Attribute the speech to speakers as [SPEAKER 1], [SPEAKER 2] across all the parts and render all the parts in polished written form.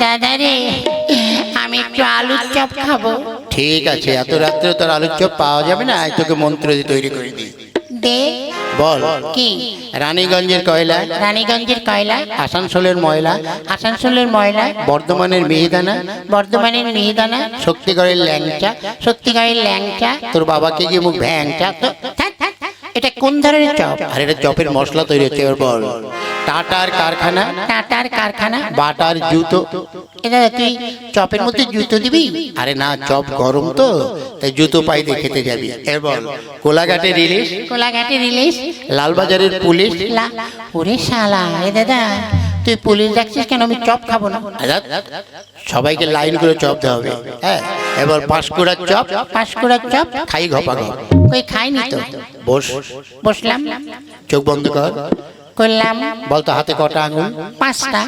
[SPEAKER 1] দাদা রে, আমি একটু আলুর চপ খাবো।
[SPEAKER 2] ঠিক আছে, এত রাত্রে তোর আলুর চপ পাওয়া যাবে না, তোকে মন্ত্র দিয়ে তৈরি করে দিই।
[SPEAKER 1] দে।
[SPEAKER 2] বল।
[SPEAKER 1] কি?
[SPEAKER 2] রানীগঞ্জের কয়লা,
[SPEAKER 1] রানীগঞ্জের কয়লা,
[SPEAKER 2] আসানসোলের ময়লা,
[SPEAKER 1] আসানসোলের ময়লা,
[SPEAKER 2] বর্ধমানের মিহিদানা,
[SPEAKER 1] বর্ধমানের মিহিদানা,
[SPEAKER 2] শক্তিগড়ের ল্যাংচা,
[SPEAKER 1] সত্যিকারের ল্যাংচা।
[SPEAKER 2] তোর বাবাকে গিয়ে মুখ ভ্যাংচা। তো
[SPEAKER 1] ধ্যাৎ, এটা কোন ধরনের চপ?
[SPEAKER 2] আর এটা চপের মশলা তৈরি হচ্ছে। এবার বল। টাটার কারখানা,
[SPEAKER 1] টাটার কারখানা।
[SPEAKER 2] বাটার জুতো।
[SPEAKER 1] এটা তুই চপের মধ্যে জুতো দিবি?
[SPEAKER 2] আরে না, চপ গরম তো, তাই জুতো পাইতে খেতে যাবি। এবার বল। কোলাঘাটের ইলিশ,
[SPEAKER 1] কোলাঘাটের ইলিশ,
[SPEAKER 2] লালবাজারের পুলিশ।
[SPEAKER 1] ওরে শালা, এ দাদা তুই পুলিশ ডাকছিস কেন? আমি চপ খাবো না।
[SPEAKER 2] সবাইকে লাইন করে চপ দেওয়া হবে। হ্যাঁ, এবার পাঁশকুড়ার চপ,
[SPEAKER 1] পাঁশকুড়ার চপ।
[SPEAKER 2] খাই ঘপা ঘপ।
[SPEAKER 1] কই খাইনি তো।
[SPEAKER 2] বস,
[SPEAKER 1] বসলাম,
[SPEAKER 2] চোখ বন্ধ কর।
[SPEAKER 1] করলাম।
[SPEAKER 2] বলতো হাতে কটা আঙুল?
[SPEAKER 1] 5টা।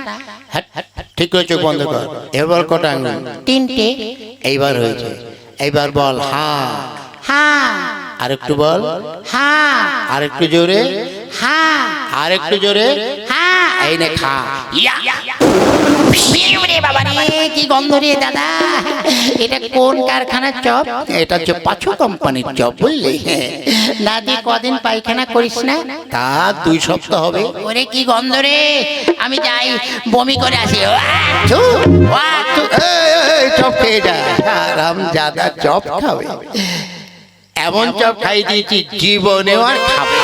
[SPEAKER 2] ঠিক করে চোখ বন্ধ কর। এবার কটা আঙুল?
[SPEAKER 1] 3টে।
[SPEAKER 2] এইবার হয়েছে। এইবার বল হা।
[SPEAKER 1] হা।
[SPEAKER 2] আর একটু বল
[SPEAKER 1] হা।
[SPEAKER 2] আর একটু জোরে।
[SPEAKER 1] হা।
[SPEAKER 2] আর একটু জোরে।
[SPEAKER 1] হা।
[SPEAKER 2] এই নে খা।
[SPEAKER 1] রে বাবা রে, কি গন্ধ রে দাদা! এটা কোন কারখানার চপ?
[SPEAKER 2] এটা হচ্ছে পাঁচু কোম্পানির চপ, বুঝলি?
[SPEAKER 1] না দিয়ে কদিন পায়খানা করিস না?
[SPEAKER 2] তা 2 সপ্তাহ হবে।
[SPEAKER 1] ওরে কি গন্ধ রে! আমি যাই বমি করে আসি।
[SPEAKER 2] ছু, ওয়া, ছু, এই, চপ খেয়ে যা। আরাম জাদা চপ খাবে। এমন চপ খাই দিয়েছি জীবনেও আর খাবে